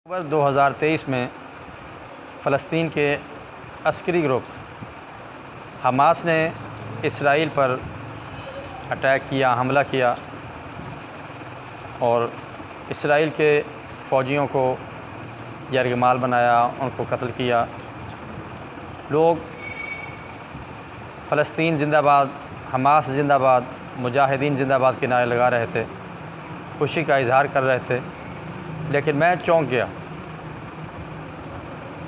अक्टूबर 2023 में फ़लस्तीन के Askari group Hamas ने इसराइल पर अटैक किया, हमला किया और इसराइल के फ़ौजियों को यरगमाल बनाया, उनको कत्ल किया। लोग फ़लस्तीन ज़िंदाबाद, हमास ज़िंदाबाद, मुजाहिदीन ज़िंदाबाद के नारे लगा रहे थे, खुशी का इज़हार कर रहे थे। लेकिन मैं चौंक गया।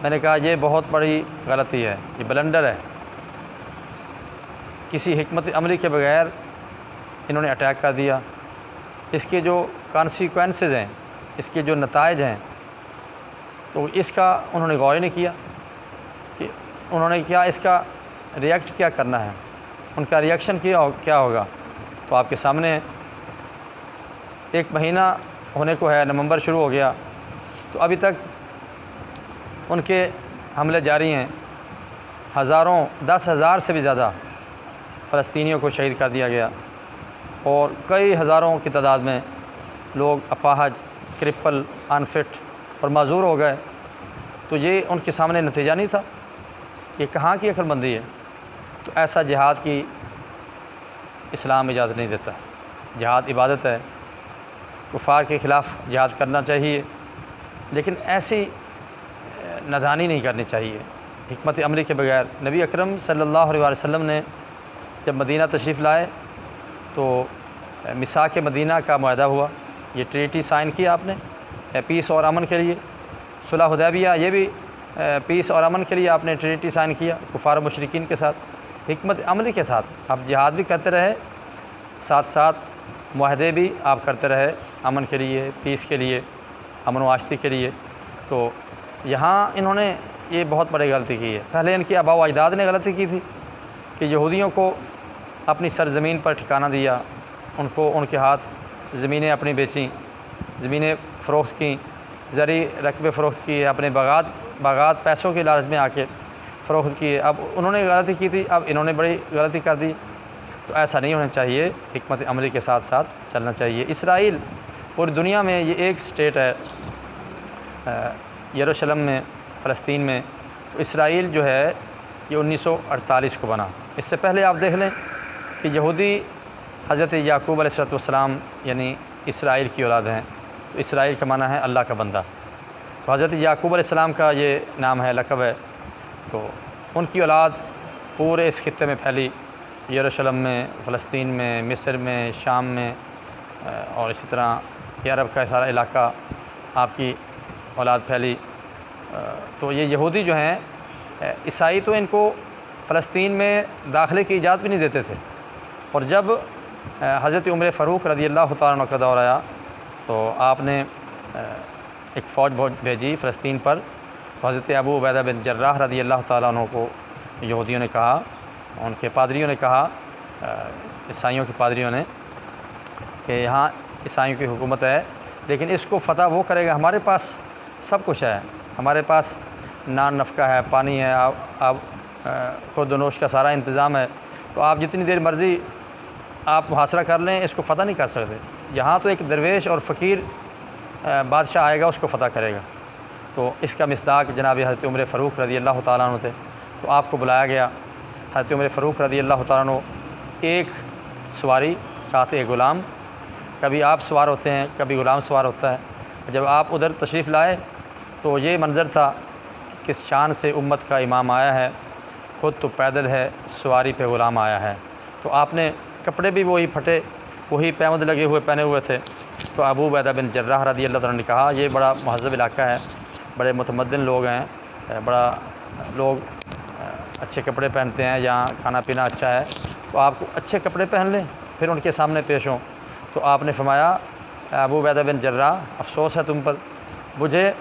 मैंने कहा ये बहुत बड़ी गलती है, ये ब्लंडर है। किसी हिकमत अमली के बगैर इन्होंने अटैक कर दिया। इसके जो कॉन्सिक्वेंसेस हैं, इसके जो नताइज हैं, तो इसका उन्होंने गौर नहीं किया कि उन्होंने क्या इसका रिएक्ट क्या करना है, उनका रिएक्शन क्या होगा। तो आपके सामने है। 1 महीना होने को है, नवंबर शुरू हो गया, तो अभी तक उनके हमले जारी हैं। हज़ारों, 10,000 से भी ज़्यादा फ़लस्तीनियों को शहीद कर दिया गया और कई हज़ारों की तादाद में लोग अपाहज, क्रिपल, अनफिट और माजूर हो गए। तो ये उनके सामने नतीजा नहीं था। ये कहाँ की अक्लमंदी है। तो ऐसा जिहाद की इस्लाम इजाज़त नहीं देता। जिहाद इबादत है, कुफ़ार के ख़िलाफ़ जिहाद करना चाहिए, लेकिन ऐसी नादानी नहीं करनी चाहिए हिकमत अमली के बगैर। नबी अकरम सल्लल्लाहु अलैहि वसल्लम ने जब मदीना तशरीफ़ लाए तो मिसाक मदीना का मुआहदा हुआ, ये ट्रीटी साइन किया आपने पीस और अमन के लिए। सुलह हुदैबिया, ये भी पीस और अमन के लिए आपने ट्रीटी साइन किया कुफ़ार मुशरिकीन के साथ, हिकमत अमली के साथ। आप जिहाद भी करते रहे, साथ साथ मुआहदे भी आप करते रहे अमन के लिए, पीस के लिए, अमन वाश्ती के लिए। तो यहाँ इन्होंने ये बहुत बड़ी गलती की है। पहले इनके आबा व अजदाद ने गलती की थी कि यहूदियों को अपनी सरज़मीन पर ठिकाना दिया, उनको उनके हाथ ज़मीनें अपनी बेचीं, ज़मीनें फ़रोख्त की, ज़री रकबे फ़रोख्त किए, अपने बागात पैसों के लालच में आके फ़रोख्त किए। अब उन्होंने गलती की थी, अब इन्होंने बड़ी गलती कर दी। तो ऐसा नहीं होना चाहिए, हिकमत अमली के साथ साथ चलना चाहिए। इसराइल पूरी दुनिया में ये एक स्टेट है यरूशलेम में, फ़लस्तीन में। तो इसराइल जो है ये 1948 को बना। इससे पहले आप देख लें कि यहूदी हज़रत याकूब अलैहिस्सलाम यानी इसराइल की औलाद हैं। तो इसराइल का माना है अल्लाह का बंदा। तो हज़रत याकूब अलैहिस्सलाम का ये नाम है, लक़ब है। तो उनकी औलाद पूरे इस खित्ते में फैली, यरूशलेम में, फ़लस्तीन में, मिस्र में, शाम में, और इसी तरह अरब का सारा इलाका आपकी औलाद फैली। तो ये यहूदी जो हैं, ईसाई तो इनको फ़लस्तीन में दाखिले की इजाज़त भी नहीं देते थे। और जब हज़रत उमर फ़ारूक रज़ियल्लाहु तआला अन्हु का दौर आया तो आपने एक फ़ौज भेजी फ़लस्तीन पर। तो हज़रत अबू उबैदा बिन जर्राह रज़ियल्लाहु तआला अन्हु को यहूदियों ने कहा, उनके पादरियों ने कहा, ईसाइयों के पादरियों ने, कि यहाँ ईसाइयों की हुकूमत है, लेकिन इसको फ़तह वो करेगा। हमारे पास सब कुछ है, हमारे पास नान नफ़का है, पानी है, आप खुद नोश का सारा इंतज़ाम है। तो आप जितनी देर मर्ज़ी आप मुहासरा कर लें, इसको फ़तह नहीं कर सकते। यहाँ तो एक दरवेश और फ़कीर बादशाह आएगा, उसको फ़तह करेगा। तो इसका मिस्दाक जनाब हज़रत उमर फ़ारूक रज़ियल्लाहु तआला अन्हु थे। तो आपको बुलाया गया। हज़रत उमर फ़ारूक रज़ियल्लाहु तआला अन्हु, एक सवारी साथ एक ग़ुलाम, कभी आप सवार होते हैं, कभी ग़ुलाम सवार होता है। जब आप उधर तशरीफ़ लाए तो ये मंज़र था, किस शान से उम्मत का इमाम आया है, खुद तो पैदल है, सवारी पे ग़ुलाम आया है। तो आपने कपड़े भी वही फटे, वही पैमद लगे हुए पहने हुए थे। तो अबू उबैदा बिन जर्राह रज़ियल्लाहु तआला ने कहा, ये बड़ा महज़्ज़ब इलाका है, बड़े मुतमद्दिन लोग हैं, बड़ा लोग अच्छे कपड़े पहनते हैं, यहाँ खाना पीना अच्छा है, तो आप अच्छे कपड़े पहन लें, फिर उनके सामने पेश हों। तो आपने फरमाया, अबू उबैदा बिन जर्राह, अफ़सोस है तुम पर, मुझे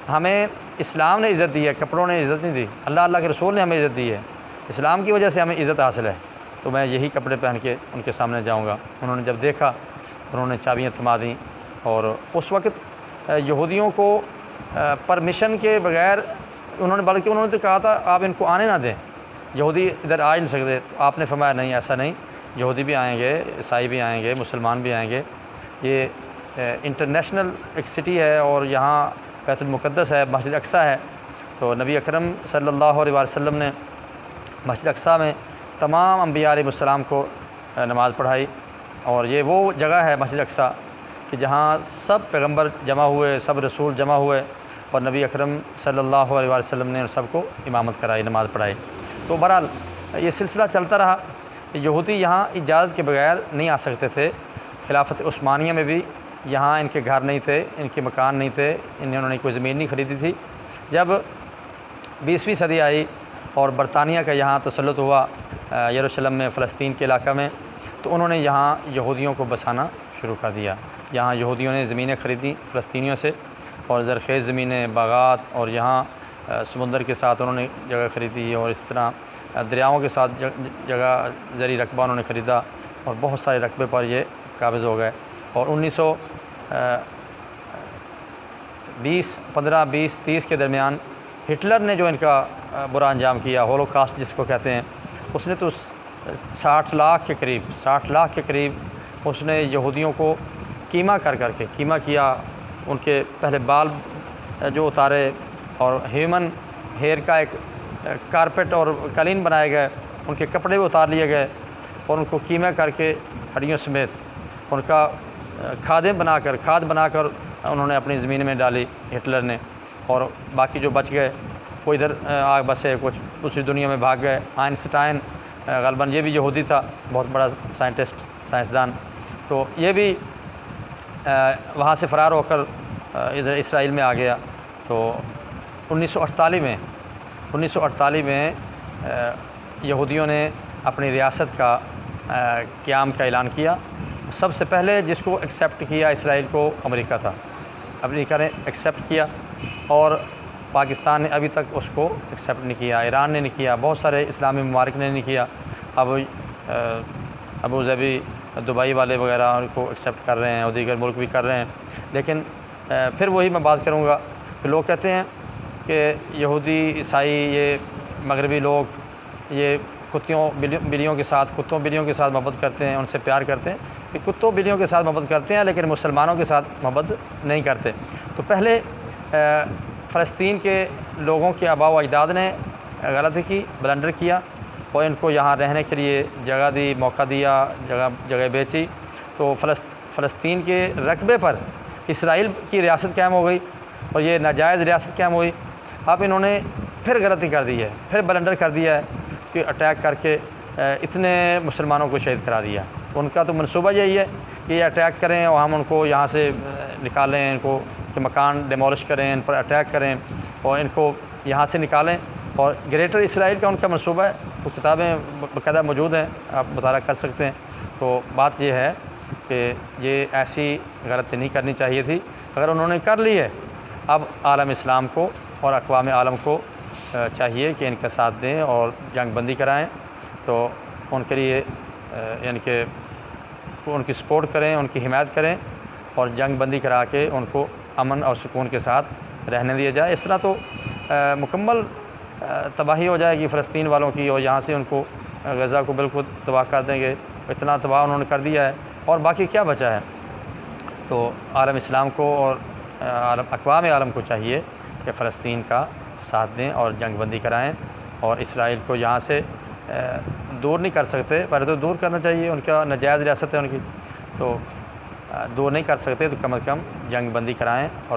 हमें इस्लाम ने इज़्ज़त दी है, कपड़ों ने इज़्ज़त नहीं दी। अल्लाह के रसूल ने हमें इज़्ज़त दी है, इस्लाम की वजह से हमें इज़्ज़त हासिल है। तो मैं यही कपड़े पहन के उनके सामने जाऊँगा। उन्होंने जब देखा, उन्होंने चाबियाँ थमा दी। और उस वक़्त यहूदियों को परमिशन के बग़ैर उन्होंने तो कहा था आप इनको आने ना दें, यहूदी इधर आ ही नहीं सकते। तो आपने फरमाया नहीं, ऐसा नहीं, यहूदी भी आएंगे, ईसाई भी आएंगे, मुसलमान भी आएंगे। ये इंटरनेशनल एक सिटी है और यहाँ बैतुल मुक़द्दस है, मस्जिद अक़सा है। तो नबी अकरम सल्लल्लाहु अलैहि वसल्लम ने मस्जिद अक़सा में तमाम अंबिया अलैहिस्सलाम को नमाज़ पढ़ाई। और ये वो जगह है मस्जिद अक़सा कि जहाँ सब पैगंबर जमा हुए, सब रसूल जमा हुए और नबी अकरम सल्लल्लाहु अलैहि वसल्लम ने सबको इमामत कराई, नमाज़ पढ़ाई। तो बहरहाल ये सिलसिला चलता रहा। यहूदी यहाँ इजाज़त के बगैर नहीं आ सकते थे। खिलाफत उस्मानिया में भी यहाँ इनके घर नहीं थे, इनके मकान नहीं थे, इन्होंने कोई ज़मीन नहीं ख़रीदी थी। जब 20वीं सदी आई और बरतानिया का यहाँ तसल्लुत हुआ यरूशलेम में, फ़लस्तीन के इलाक़ा में, तो उन्होंने यहाँ यहूदियों को बसाना शुरू कर दिया। यहाँ यहूदियों ने ज़मीनें ख़रीदी फ़लस्तीनियों से और ज़रख़ेज़ ज़मीनें, बागात, और यहाँ समुंदर के साथ उन्होंने जगह ख़रीदी और इस तरह दरियाओं के साथ जगह ज़री रकबा उन्होंने ख़रीदा और बहुत सारे रकबे पर ये काबिज़ हो गए। और 1915-20-30 के दरमियान हिटलर ने जो इनका बुरा अंजाम किया, होलोकॉस्ट जिसको कहते हैं, उसने तो 60 लाख के करीब उसने यहूदियों को कीमा किया। उनके पहले बाल जो उतारे और ह्यूमन हेयर का एक कारपेट और कालीन बनाए गए, उनके कपड़े भी उतार लिए गए और उनको कीमा करके हड्डियों समेत उनका खाद बनाकर उन्होंने अपनी ज़मीन में डाली हिटलर ने। और बाकी जो बच गए वो इधर आग बसे, कुछ दूसरी दुनिया में भाग गए। आइंस्टाइन ग़ालिबन ये भी यहूदी था, बहुत बड़ा साइंसदान। तो ये भी वहाँ से फ़रार होकर इधर इसराइल में आ गया। तो 1948 में यहूदियों ने अपनी रियासत का क़याम का ऐलान किया। सबसे पहले जिसको एक्सेप्ट किया इसराइल को अमेरिका था। अमेरिका ने एक्सेप्ट किया और पाकिस्तान ने अभी तक उसको एक्सेप्ट नहीं किया, ईरान ने नहीं किया, बहुत सारे इस्लामी ममालिक ने नहीं किया। अब अबू धाबी, दुबई वाले वगैरह उनको एक्सेप्ट कर रहे हैं और दीगर मुल्क भी कर रहे हैं। लेकिन फिर वही मैं बात करूँगा कि लोग कहते हैं कि यहूदी, ईसाई, ये मगरबी लोग ये कुत्तों बिल्लियों के साथ मोहब्बत करते हैं, उनसे प्यार करते हैं। कि कुत्तों बिल्लियों के साथ मोहब्बत करते हैं लेकिन मुसलमानों के साथ मोहब्बत नहीं करते। तो पहले फ़लस्तीन के लोगों के आबा व अजदाद ने गलती की, ब्लंडर किया और इनको यहाँ रहने के लिए जगह दी, मौका दिया, जगह बेची। तो फ़लस्तीन के रकबे पर इसराइल की रियासत कायम हो गई और ये नाजायज़ रियासत कायम हुई। अब इन्होंने फिर गलती कर दी है, फिर ब्लंडर कर दिया है कि अटैक करके इतने मुसलमानों को शहीद करा दिया। उनका तो मनसूबा यही है कि ये अटैक करें और हम उनको यहाँ से निकालें, इनको कि मकान डिमोलिश करें, इन पर अटैक करें और इनको यहाँ से निकालें। और ग्रेटर इसराइल का उनका मनसूबा है। तो किताबें बाकायदा मौजूद हैं, आप मुताला कर सकते हैं। तो बात यह है कि ये ऐसी गलती नहीं करनी चाहिए थी। अगर उन्होंने कर ली है, अब आलम इस्लाम को और अक़वाम आलम को चाहिए कि इनका साथ दें और जंग बंदी कराएँ। तो उनके लिए यानी कि उनकी सपोर्ट करें, उनकी हिमायत करें और जंग बंदी करा के उनको अमन और सुकून के साथ रहने दिया जाए। इस तरह तो मुकम्मल तबाही हो जाएगी फ़लस्तीन वालों की और यहाँ से उनको गज़ा को बिल्कुल तबाह कर देंगे। इतना तबाह उन्होंने कर दिया है और बाकी क्या बचा है। तो आलम इस्लाम को और अक़वाम आलम को चाहिए कि फ़लस्तीन का साथ दें और जंग बंदी कराएँ और इसराइल को यहाँ से दूर नहीं कर सकते, पहले तो दूर करना चाहिए, उनका नाजायज़ रियासत है उनकी, तो दूर नहीं कर सकते तो कम अज़ कम जंग बंदी कराएँ और